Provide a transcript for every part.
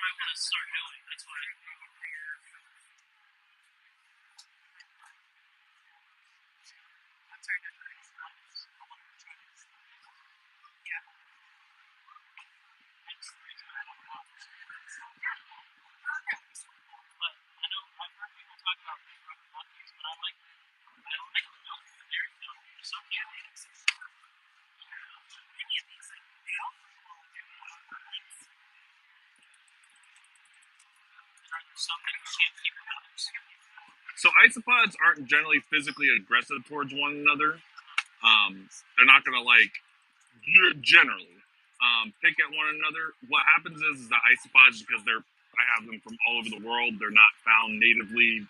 I want to start doing. That's why. But I know I've heard people talk about rubber monkeys, but I like the milk. The dairy milk. They're so candy. So isopods aren't generally physically aggressive towards one another. They're not gonna like generally pick at one another. What happens is the isopods, because I have them from all over the world, they're not found natively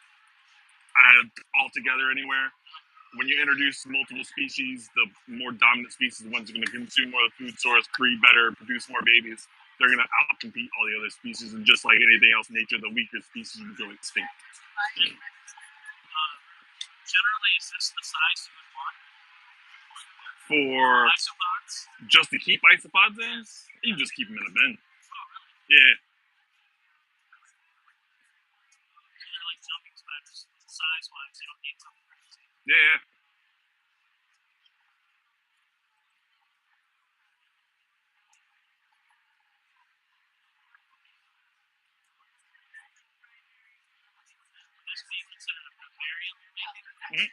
altogether anywhere. When you introduce multiple species, the more dominant species, the ones who are going to consume more of the food source, breed better, produce more babies, they're going to outcompete all the other species. And just like anything else in nature, the weaker species will go extinct. Generally, is this the size you would want? For isopods? Just to keep isopods in? You can just keep them in a bin. Oh, really? Yeah. They're like jumping spiders. Size-wise, you don't need something crazy. Yeah. This being considered a vivarium, maybe?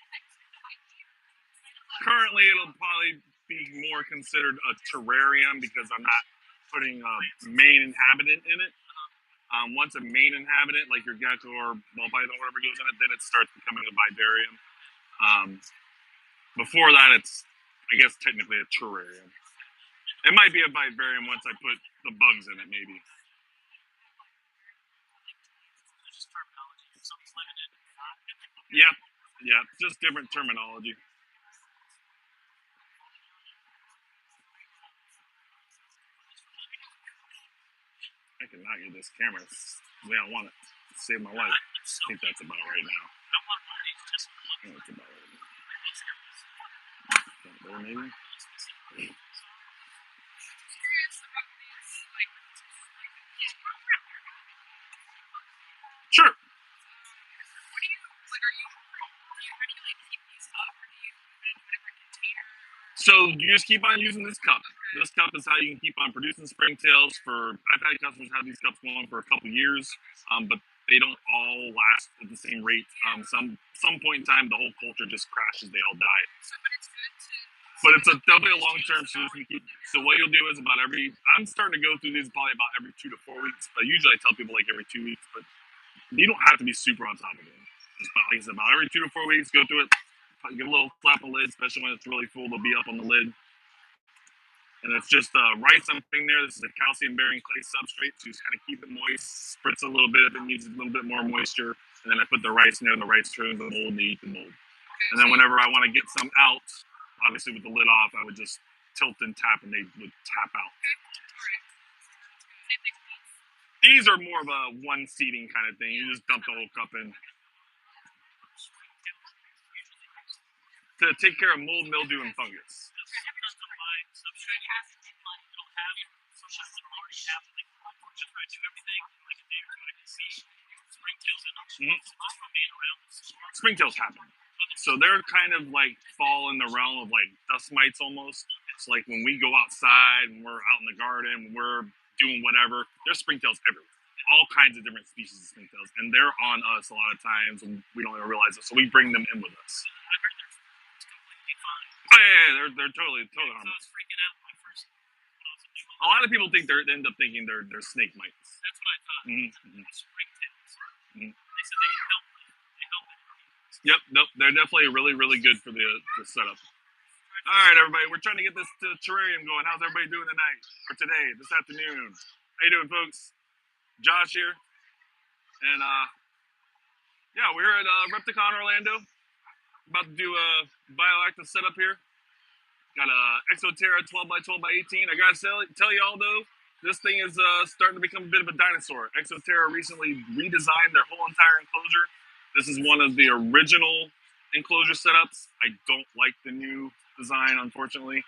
Currently, it'll probably be more considered a terrarium because I'm not putting a main inhabitant in it. Once a main inhabitant, like your gecko or ball python or whatever goes in it, then it starts becoming a vivarium. Before that, it's, I guess, technically a terrarium. It might be a vivarium once I put the bugs in it, maybe. Just terminology. Something's limited. Yep, just different terminology. I cannot get this camera. I don't want it to save my life. I think that's about right now. I want one of these just for I think that's about right now. There, maybe? Sure. So you just keep on using this cup. This cup is how you can keep on producing springtails. I've had customers have these cups going for a couple years, but they don't all last at the same rate. Some point in time, the whole culture just crashes. They all die. But it's definitely a long-term solution to keep. So what you'll do is I'm starting to go through these probably about every 2 to 4 weeks. But usually I tell people like every 2 weeks. But you don't have to be super on top of it. Just about every 2 to 4 weeks, go through it. Give a little flap on the lid, especially when it's really full. They'll be up on the lid. And it's just rice I'm putting there. This is a calcium-bearing clay substrate, so just kind of keep it moist. Spritz a little bit if it needs a little bit more moisture. And then I put the rice in there, and the rice turns the mold, and they eat the mold. And then whenever I want to get some out, obviously with the lid off, I would just tilt and tap, and they would tap out. These are more of a one-seating kind of thing. You just dump the whole cup in. To take care of mold, mildew, and fungus. Springtails happen. So they're kind of like fall in the realm of like dust mites almost. It's like when we go outside and we're out in the garden, we're doing whatever, there's springtails everywhere. All kinds of different species of springtails. And they're on us a lot of times and we don't even realize it. So we bring them in with us. Oh yeah, they're totally harmless. A lot of people think end up thinking they're snake mites. That's what I thought. Springtails. They said they help. Yep, nope, they're definitely really, really good for the setup. All right, everybody, we're trying to get this terrarium going. How's everybody doing tonight or today, this afternoon? How you doing, folks? Josh here, and yeah, we're at Repticon Orlando. About to do a bioactive setup here. Got a Exoterra 12x12x18. I gotta tell y'all though, this thing is starting to become a bit of a dinosaur. Exoterra recently redesigned their whole entire enclosure. This is one of the original enclosure setups. I don't like the new design, unfortunately.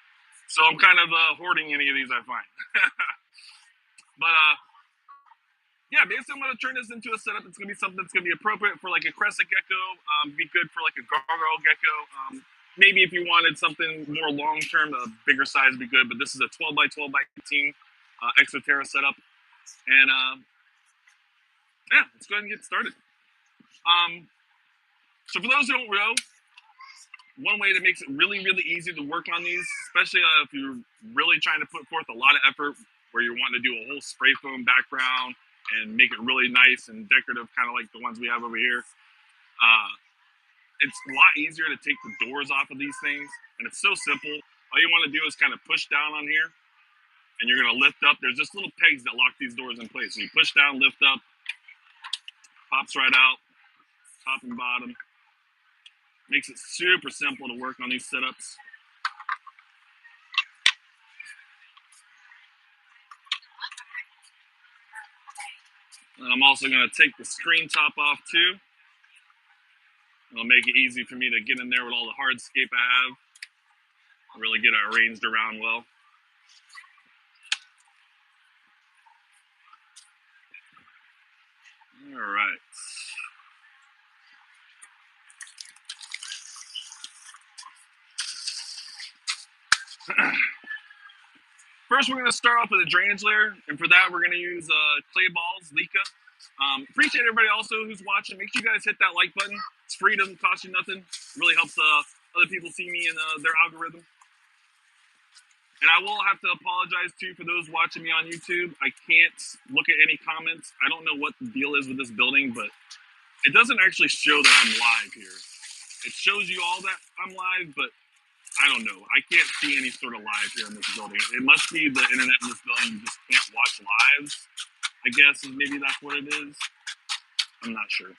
So I'm kind of hoarding any of these I find. But yeah, basically I'm gonna turn this into a setup. It's gonna be something that's gonna be appropriate for like a crested gecko, be good for like a gargoyle gecko. Maybe if you wanted something more long term, a bigger size would be good. But this is a 12x12x18 Exoterra setup, and yeah, let's go ahead and get started. So for those who don't know, one way that makes it really, really easy to work on these, especially if you're really trying to put forth a lot of effort, where you're wanting to do a whole spray foam background and make it really nice and decorative, kind of like the ones we have over here. It's a lot easier to take the doors off of these things, and it's so simple. All you want to do is kind of push down on here, and you're going to lift up. There's just little pegs that lock these doors in place. So you push down, lift up, pops right out, top and bottom. Makes it super simple to work on these setups. And I'm also going to take the screen top off too. It'll make it easy for me to get in there with all the hardscape I have. Really get it arranged around well. All right. First, we're going to start off with a drainage layer, and for that, we're going to use clay balls, Leica. Appreciate everybody also who's watching. Make sure you guys hit that like button. It's free, doesn't cost you nothing. It really helps other people see me in their algorithm. And I will have to apologize too for those watching me on YouTube. I can't look at any comments. I don't know what the deal is with this building, but it doesn't actually show that I'm live here. It shows you all that I'm live, but I don't know. I can't see any sort of live here in this building. It must be the internet in this building. You just can't watch lives, I guess, maybe that's what it is. I'm not sure.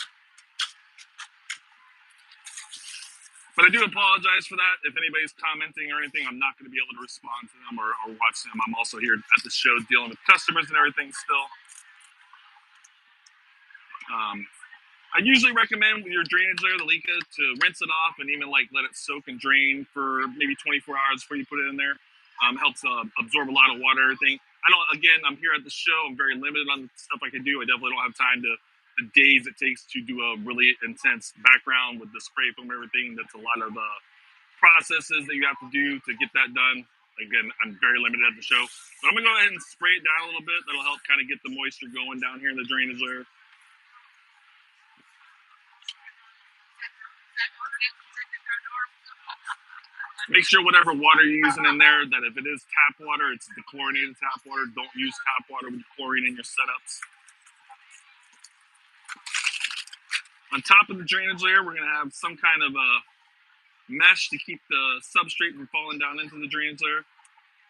But I do apologize for that. If anybody's commenting or anything, I'm not going to be able to respond to them or watch them. I'm also here at the show dealing with customers and everything still. I usually recommend with your drainage layer, the Leica, to rinse it off and even like let it soak and drain for maybe 24 hours before you put it in there. Helps absorb a lot of water, everything. Again, I'm here at the show. I'm very limited on the stuff I can do. I definitely don't have time to the days it takes to do a really intense background with the spray foam and everything. That's a lot of processes that you have to do to get that done. Again, I'm very limited at the show. But I'm going to go ahead and spray it down a little bit. That'll help kind of get the moisture going down here in the drainage layer. Make sure whatever water you're using in there, that if it is tap water, it's the chlorinated tap water. Don't use tap water with chlorine in your setups. On top of the drainage layer, we're going to have some kind of a mesh to keep the substrate from falling down into the drainage layer.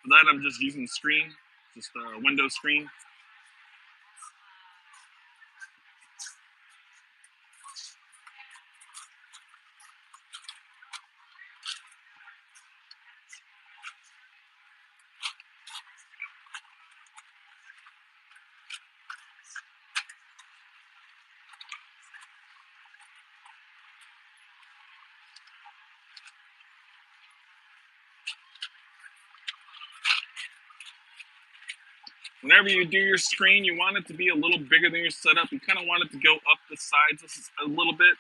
For that, I'm just using the screen, just a window screen. Whenever you do your screen, you want it to be a little bigger than your setup. You kind of want it to go up the sides a little bit.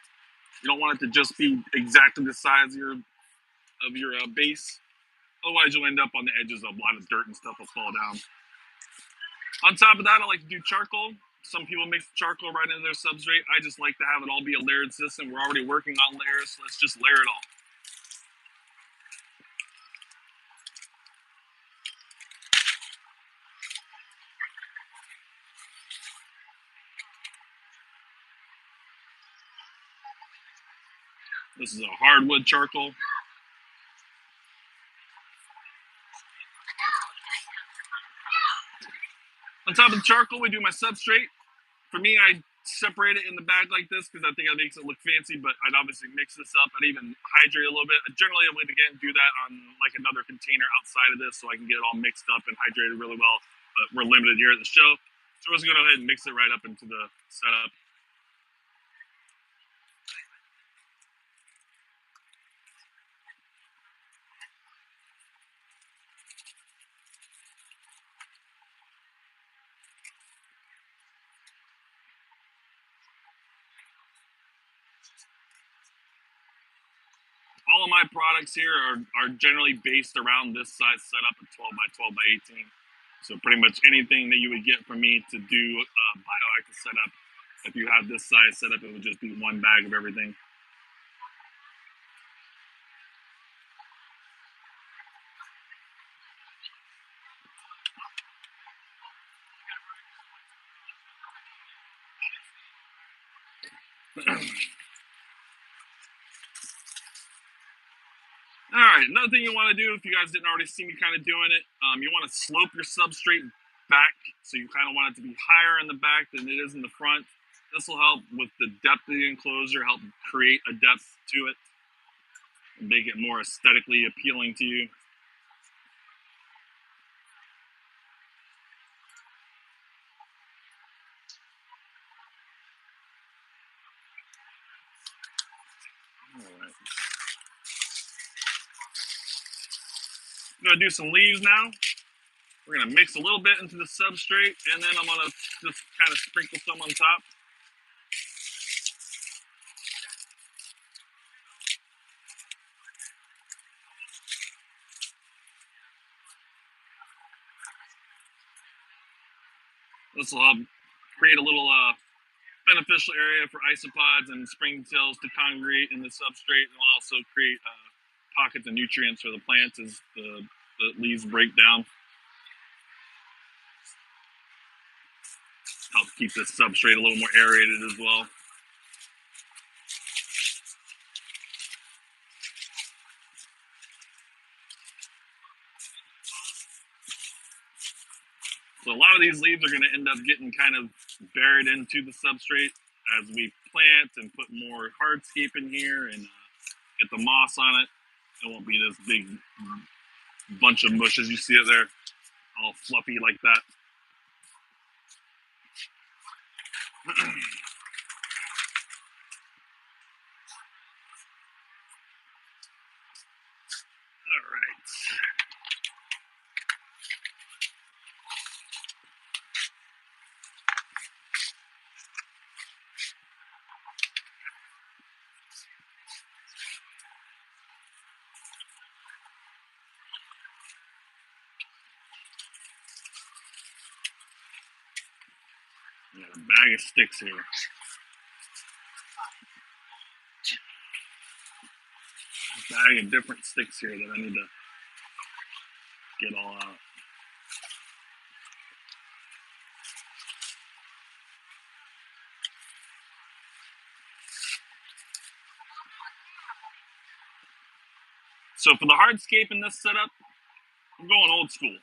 You don't want it to just be exactly the size of your base. Otherwise, you'll end up on the edges of a lot of dirt and stuff will fall down. On top of that, I like to do charcoal. Some people mix charcoal right into their substrate. I just like to have it all be a layered system. We're already working on layers, so let's just layer it all. This is a hardwood charcoal. On top of the charcoal, we do my substrate. For me, I separate it in the bag like this because I think it makes it look fancy, but I'd obviously mix this up. I'd even hydrate a little bit. Generally, I'm going to again do that on like another container outside of this so I can get it all mixed up and hydrated really well. But we're limited here at the show. So we're just going to go ahead and mix it right up into the setup. of my products here are generally based around this size setup of 12x12x18. So pretty much anything that you would get from me to do a bioactive setup, if you have this size setup, it would just be one bag of everything. All right, another thing you want to do, if you guys didn't already see me kind of doing it, you want to slope your substrate back. So you kind of want it to be higher in the back than it is in the front. This will help with the depth of the enclosure, help create a depth to it, and make it more aesthetically appealing to you. All right. I'm gonna do some leaves now. We're gonna mix a little bit into the substrate, and then I'm gonna just kind of sprinkle some on top. This will help create a little beneficial area for isopods and springtails to congregate in the substrate, and will also create pockets of nutrients for the plants as the leaves break down. Help keep this substrate a little more aerated as well. So a lot of these leaves are going to end up getting kind of buried into the substrate as we plant and put more hardscape in here and get the moss on it. It won't be this big bunch of mush as you see it there, all fluffy like that. All right. I got a bag of sticks here. A bag of different sticks here that I need to get all out. So for the hardscape in this setup, I'm going old school.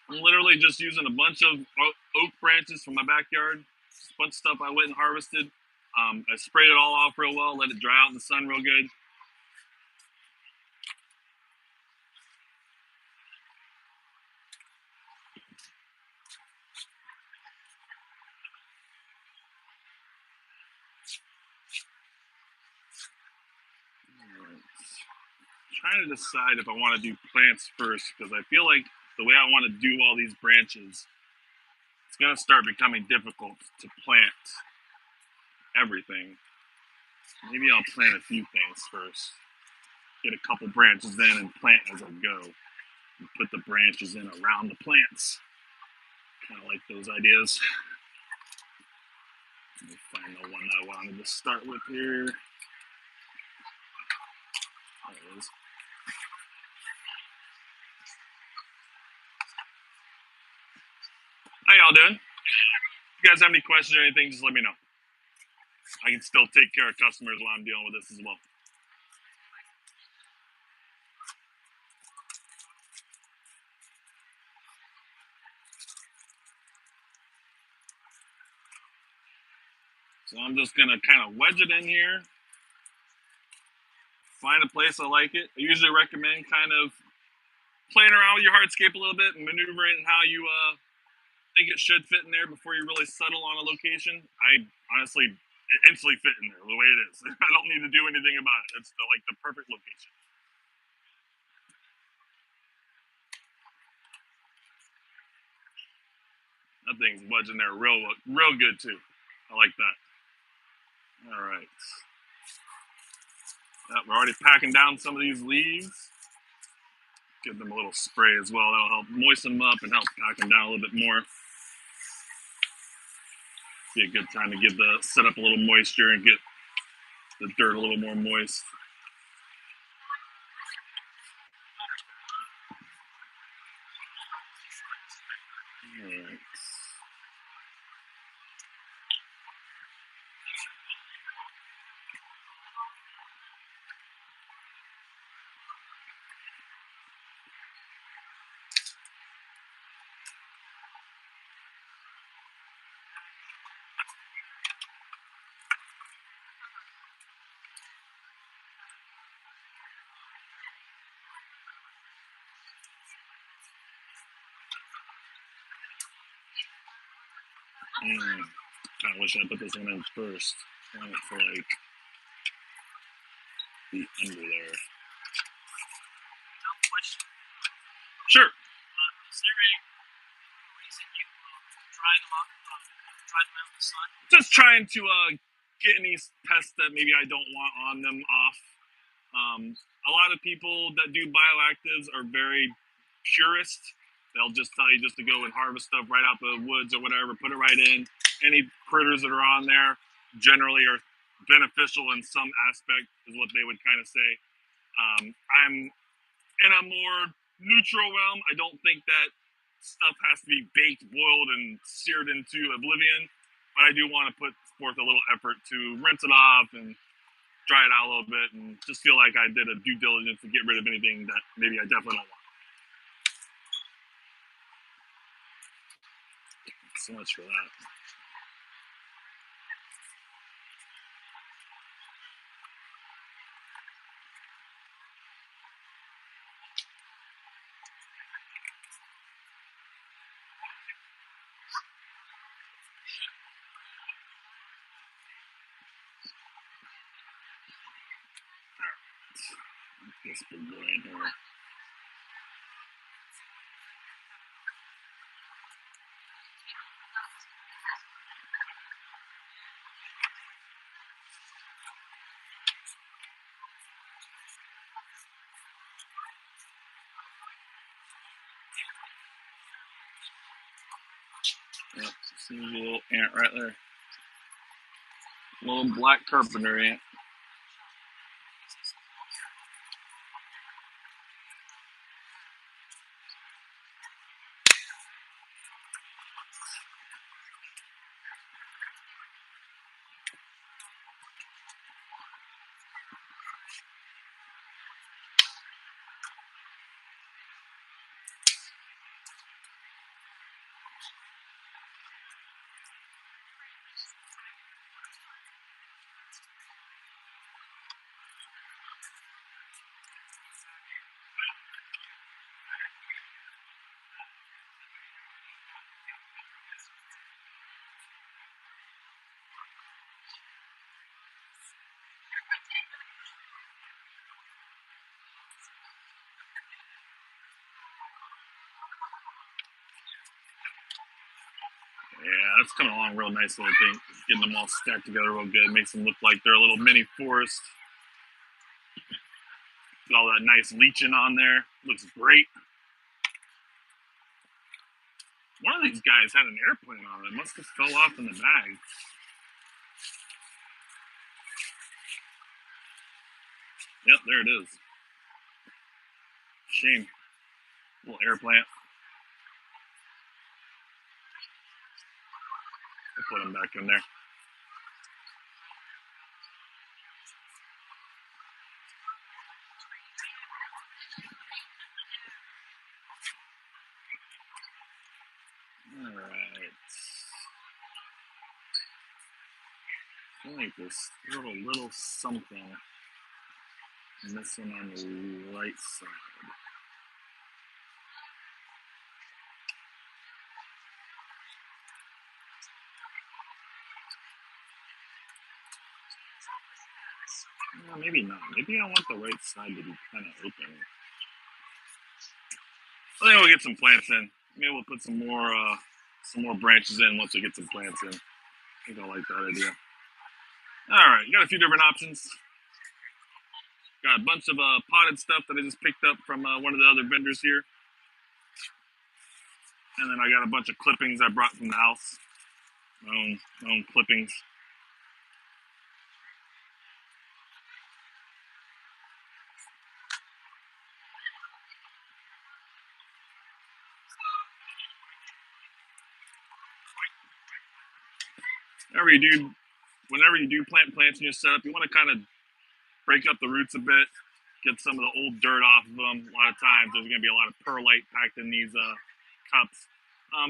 I'm literally just using a bunch of oak branches from my backyard. Just a bunch of stuff I went and harvested. I sprayed it all off real well, let it dry out in the sun real good. Trying to decide if I want to do plants first, because I feel like the way I want to do all these branches, it's going to start becoming difficult to plant everything. Maybe I'll plant a few things first. Get a couple branches in and plant as I go. And put the branches in around the plants. Kind of like those ideas. Let me find the one that I wanted to start with here. There it is. How y'all doing? If you guys have any questions or anything, just let me know. I can still take care of customers while I'm dealing with this as well. So I'm just gonna kind of wedge it in here. Find a place I like it. I usually recommend kind of playing around with your hardscape a little bit and maneuvering how you think it should fit in there before you really settle on a location. I honestly, it instantly fit in there the way it is. I don't need to do anything about it. It's like the perfect location. That thing's wedging there real good too. I like that. All right. We're already packing down some of these leaves. Give them a little spray as well. That'll help moisten them up and help pack them down a little bit more. Be a good time to give the setup a little moisture and get the dirt a little more moist. All right. Kind of wish I put this one in first. I want it to like be under there. No question. Sure. Is there a reason you dried them out in the sun? Just trying to get any pests that maybe I don't want on them off. A lot of people that do bioactives are very purist. They'll just tell you just to go and harvest stuff right out the woods or whatever, put it right in. Any critters that are on there generally are beneficial in some aspect, is what they would kind of say. I'm in a more neutral realm. I don't think that stuff has to be baked, boiled, and seared into oblivion, but I do want to put forth a little effort to rinse it off and dry it out a little bit and just feel like I did a due diligence to get rid of anything that maybe I definitely don't want. So much for that. This big boy in here. Yep, see a little ant right there. Little black carpenter ant. Yeah, that's coming along real nicely, I think. Getting them all stacked together real good. Makes them look like they're a little mini forest. Got all that nice leaching on there. Looks great. One of these guys had an airplane on it. It must have fell off in the bag. Yep, there it is. Shame. Little air plant. We'll put him back in there. All right. I feel like there's still a little something missing on the right side. Well, maybe not. Maybe I want the right side to be kind of open. I think we'll get some plants in. Maybe we'll put some more branches in once we get some plants in. I think I like that idea. All right, you got a few different options. Got a bunch of potted stuff that I just picked up from one of the other vendors here. And then I got a bunch of clippings I brought from the house. My own clippings. Whenever you do plant plants in your setup, you want to kind of break up the roots a bit, get some of the old dirt off of them. A lot of times there's going to be a lot of perlite packed in these cups.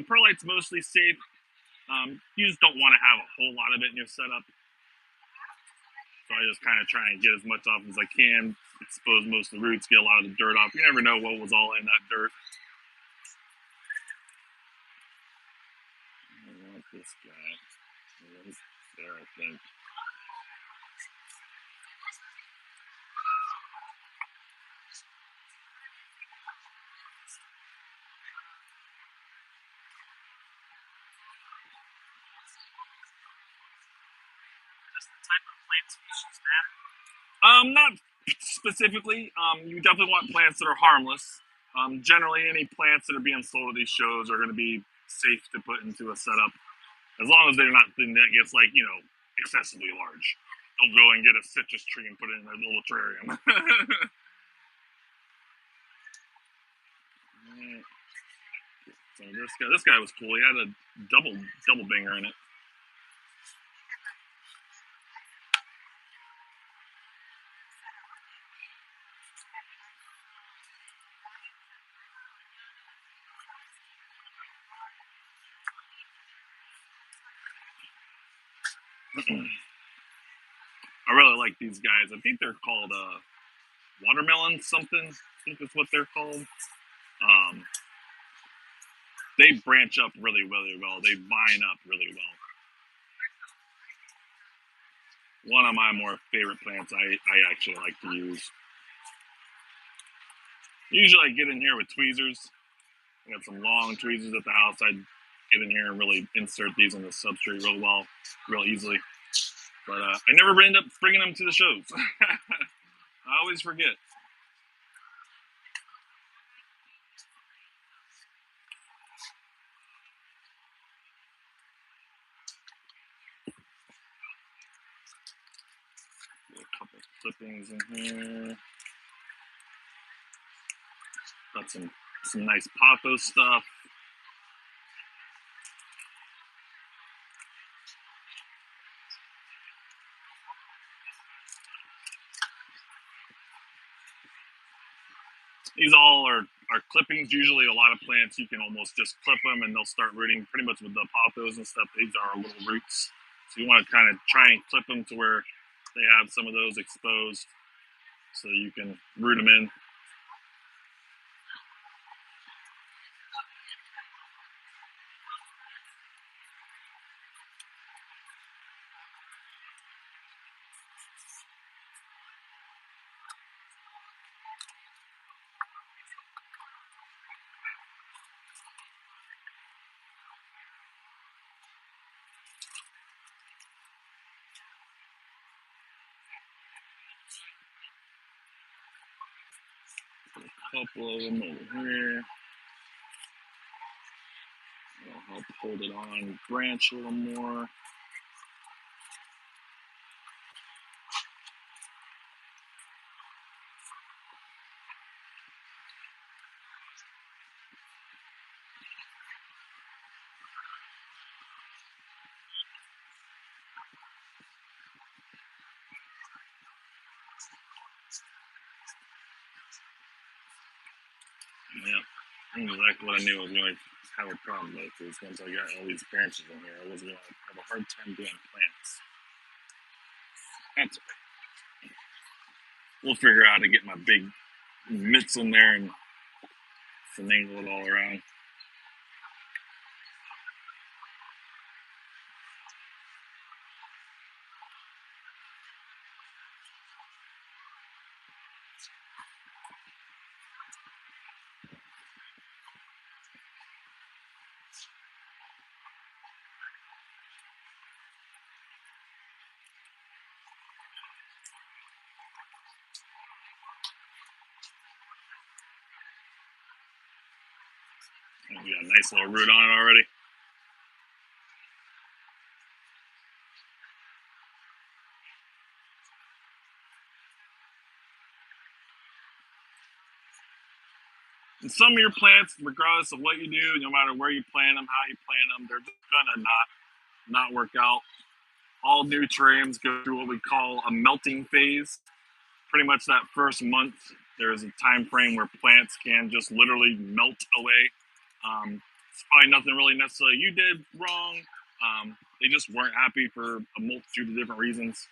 Perlite's mostly safe. You just don't want to have a whole lot of it in your setup. So I just kind of try and get as much off as I can, expose most of the roots, get a lot of the dirt off. You never know what was all in that dirt. I want this guy. He's there, I think. Does the type of plant species matter? Not specifically. You definitely want plants that are harmless. Generally, any plants that are being sold at these shows are going to be safe to put into a setup, as long as they're not something that gets, like, you know, excessively large. Don't go and get a citrus tree and put it in a little terrarium. So this guy was cool. He had a double banger in it. I really like these guys. I think they're called watermelon something. I think that's what they're called. They branch up really, really well. They vine up really well. One of my more favorite plants I actually like to use. Usually I get in here with tweezers. I got some long tweezers at the house. I'd get in here and really insert these in the substrate real easily. But I never end up bringing them to the shows. I always forget. A couple clippings in here. Got some nice pothos stuff. These all are clippings. Usually a lot of plants, you can almost just clip them and they'll start rooting pretty much with the pothos and stuff. These are our little roots. So you want to kind of try and clip them to where they have some of those exposed so you can root them in. A couple of them over here. I'll help hold it on, branch a little more. Yeah, exactly what I knew I was going to have a problem with is once I got all these branches in here, I was going to have a hard time doing plants. That's okay. We'll figure out how to get my big mitts in there and finagle it all around. We got a nice little root on it already. And some of your plants, regardless of what you do, no matter where you plant them, how you plant them, they're just gonna not work out. All new terrariums go through what we call a melting phase. Pretty much that first month, there's a time frame where plants can just literally melt away. It's probably nothing really necessarily you did wrong. They just weren't happy for a multitude of different reasons.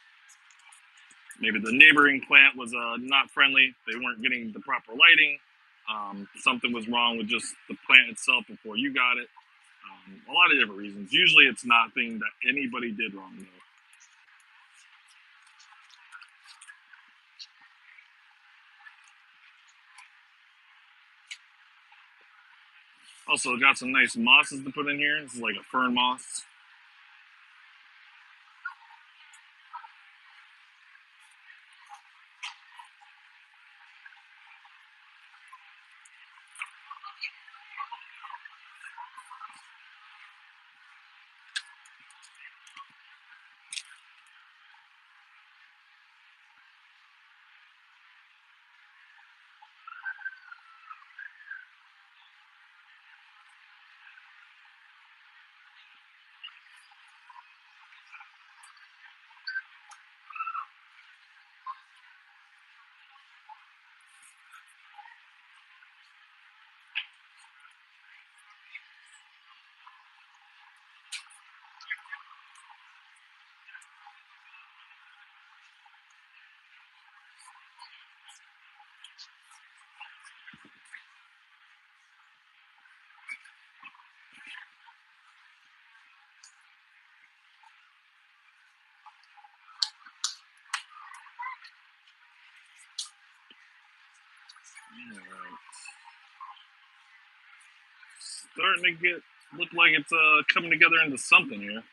Maybe the neighboring plant was not friendly. They weren't getting the proper lighting. Something was wrong with just the plant itself before you got it. A lot of different reasons. Usually it's nothing that anybody did wrong though. Also got some nice mosses to put in here. This is like a fern moss. Alright. Starting to look like it's coming together into something here.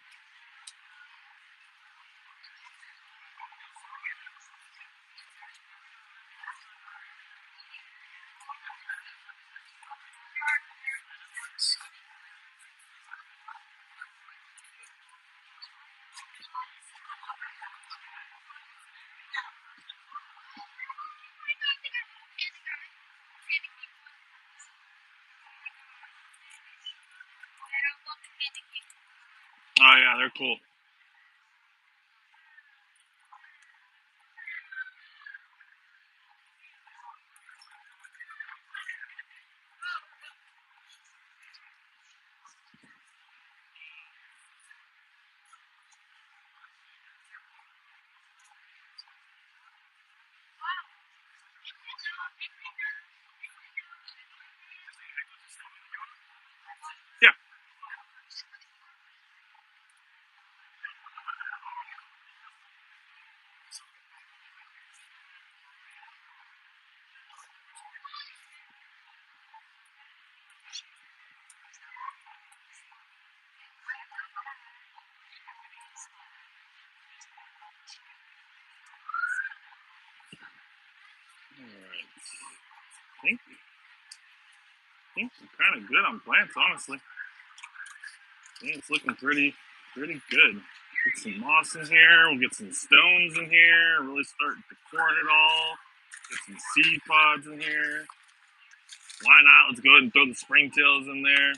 Oh yeah, they're cool. Yeah. Alright. I think we're kind of good on plants, honestly. I think it's looking pretty good. Get some moss in here. We'll get some stones in here. Really start decoring it all. Get some seed pods in here. Why not? Let's go ahead and throw the springtails in there.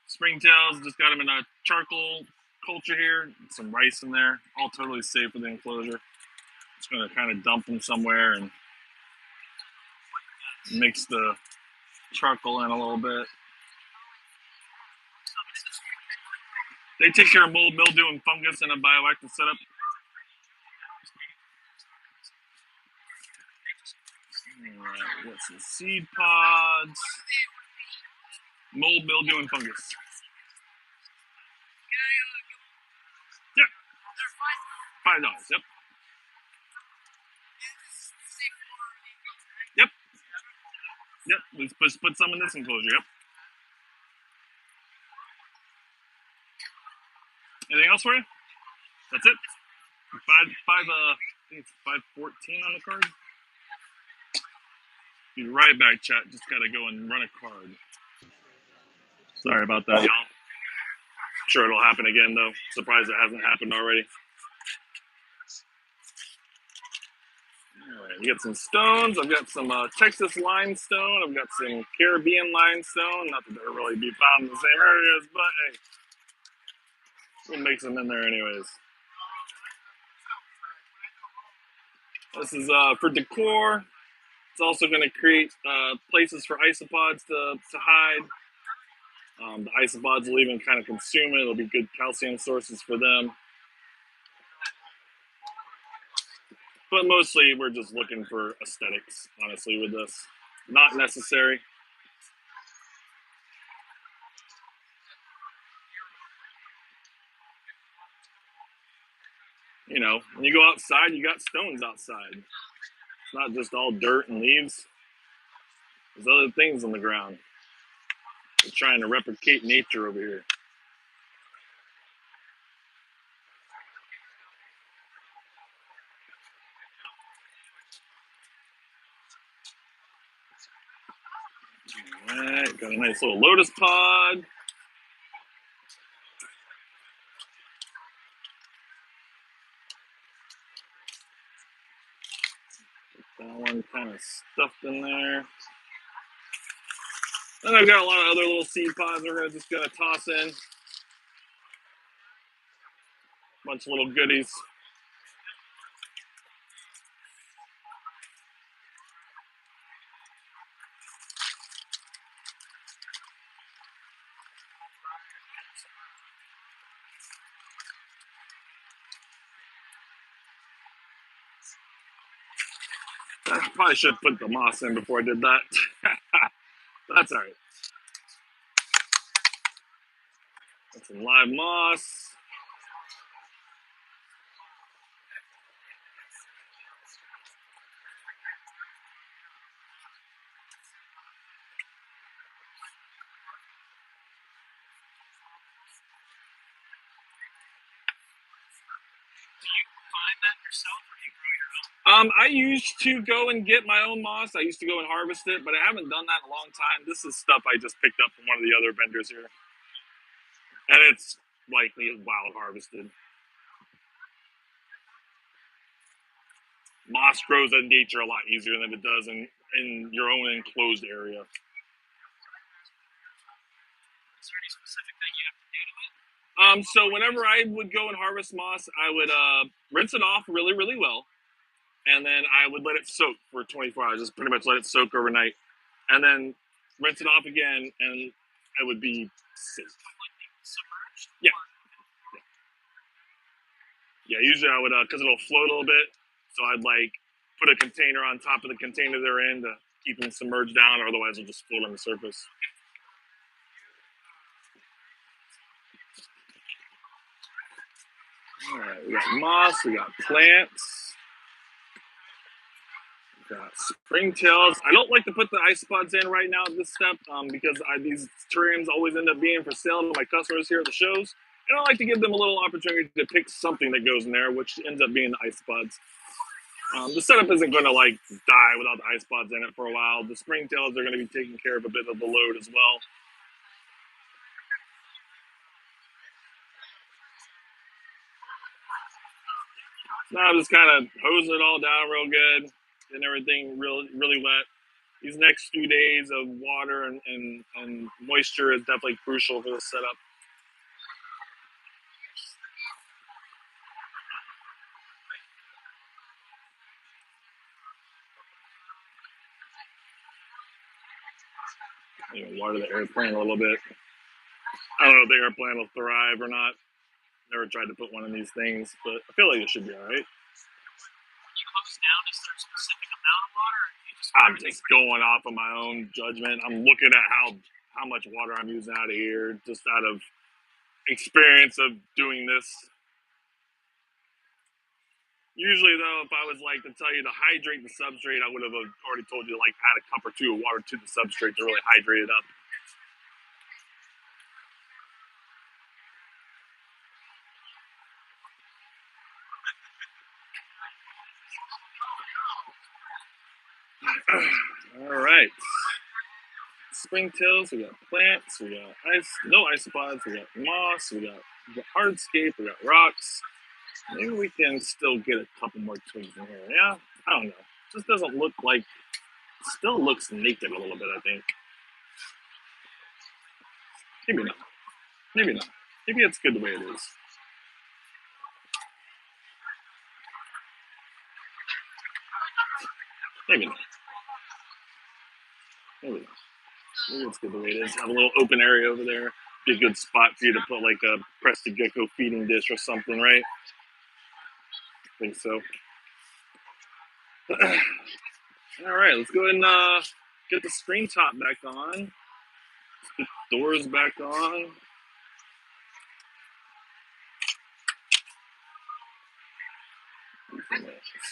Springtails, just got them in a charcoal culture here. Some rice in there. All totally safe for the enclosure. Just going to kind of dump them somewhere and mix the charcoal in a little bit. They take care of mold, mildew, and fungus in a bioactive setup. Alright, what's the seed pods? Mold, mildew, and fungus. Yeah. $5, yep. Yep, let's put some in this enclosure, yep. Anything else for you? That's it? I think it's 514 on the card. Be right back, chat. Just gotta go and run a card. Sorry about that, y'all. I'm sure it'll happen again, though. Surprised it hasn't happened already. All right, we got some stones. I've got some Texas limestone. I've got some Caribbean limestone. Not that they'll really be found in the same areas, but hey, we'll mix them in there anyways. This is for decor. It's also going to create places for isopods to hide. The isopods will even kind of consume it. It'll be good calcium sources for them. But mostly we're just looking for aesthetics, honestly, with this. Not necessary. You know, when you go outside, you got stones outside. It's not just all dirt and leaves. There's other things on the ground. We're trying to replicate nature over here. All right, got a nice little lotus pod. That one kind of stuffed in there. Then I've got a lot of other little seed pods we're just gonna toss in. Bunch of little goodies. I probably should have put the moss in before I did that. That's all right. Got some live moss. Find that yourself, or do you grow your own? I used to go and get my own moss. I used to go and harvest it, but I haven't done that in a long time. This is stuff I just picked up from one of the other vendors here. And it's likely wild harvested. Moss grows in nature a lot easier than it does in your own enclosed area. Is there any specific thing you have to do to it? So whenever I would go and harvest moss, I would rinse it off really, really well. And then I would let it soak for 24 hours, just pretty much let it soak overnight. And then rinse it off again, and it would be safe. Completely submerged? Yeah. Yeah, usually I would, because it'll float a little bit. So I'd like put a container on top of the container they're in to keep them submerged down, or otherwise it'll just float on the surface. All right, we got moss, we got plants, we got springtails. I don't like to put the isopods in right now at this step because these terrariums always end up being for sale to my customers here at the shows. And I like to give them a little opportunity to pick something that goes in there, which ends up being the isopods. The setup isn't going to like die without the isopods in it for a while. The springtails are going to be taking care of a bit of the load as well. Now I'm just kind of hosing it all down real good, getting everything really wet. These next few days of water and moisture is definitely crucial for the setup. You know, water the airplane a little bit. I don't know if the airplane will thrive or not. Never tried to put one of these things, but I feel like it should be all right. When you hose down, is there a specific amount of water, or you just? I'm just going off of my own judgment. I'm looking at how much water I'm using out of here, just out of experience of doing this. Usually, though, if I was like to tell you to hydrate the substrate, I would have already told you to like add a cup or two of water to the substrate to really hydrate it up. All right. springtails, we got plants, we got no isopods, we got moss, we got hardscape, we got rocks. Maybe we can still get a couple more twigs in here. Yeah, I don't know. Just doesn't look like, still looks naked a little bit, I think. Maybe not. Maybe not. Maybe it's good the way it is. Maybe not. Maybe not. Maybe it's good the way it is. Have a little open area over there. Be a good spot for you to put like a Crested gecko feeding dish or something, right? I think so. All right, let's go ahead and get the screen top back on. Let's get the doors back on.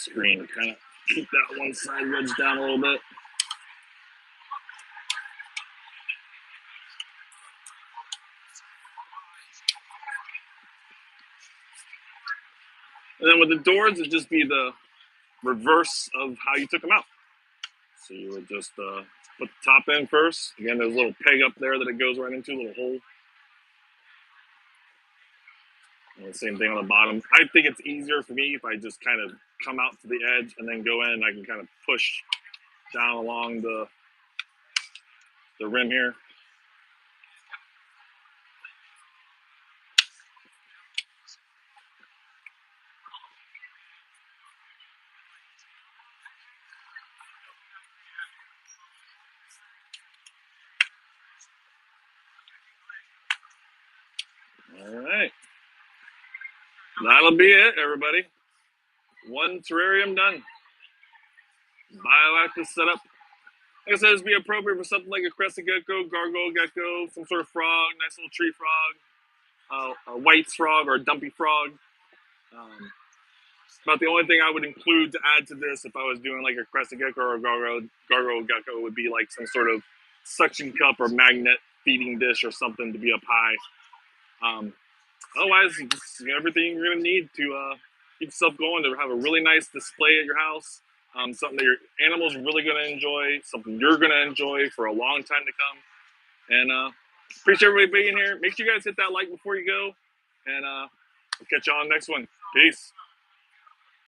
Screen, kind of keep that one side wedged down a little bit. And then with the doors, it'd just be the reverse of how you took them out. So you would just put the top in first. Again, there's a little peg up there that it goes right into, a little hole. And the same thing on the bottom. I think it's easier for me if I just kind of come out to the edge and then go in, and I can kind of push down along the rim here. All right. That'll be it, everybody. One terrarium done. Bioactive setup. Like I said, this would be appropriate for something like a crested gecko, gargoyle gecko, some sort of frog, nice little tree frog, a white frog or a dumpy frog. About the only thing I would include to add to this if I was doing like a crested gecko or a gargoyle gecko would be like some sort of suction cup or magnet feeding dish or something to be up high. Otherwise, just everything you're going to need to keep yourself going, to have a really nice display at your house. Something that your animals are really going to enjoy, something you're going to enjoy for a long time to come. And appreciate everybody being here. Make sure you guys hit that like before you go. And we'll catch you on the next one. Peace.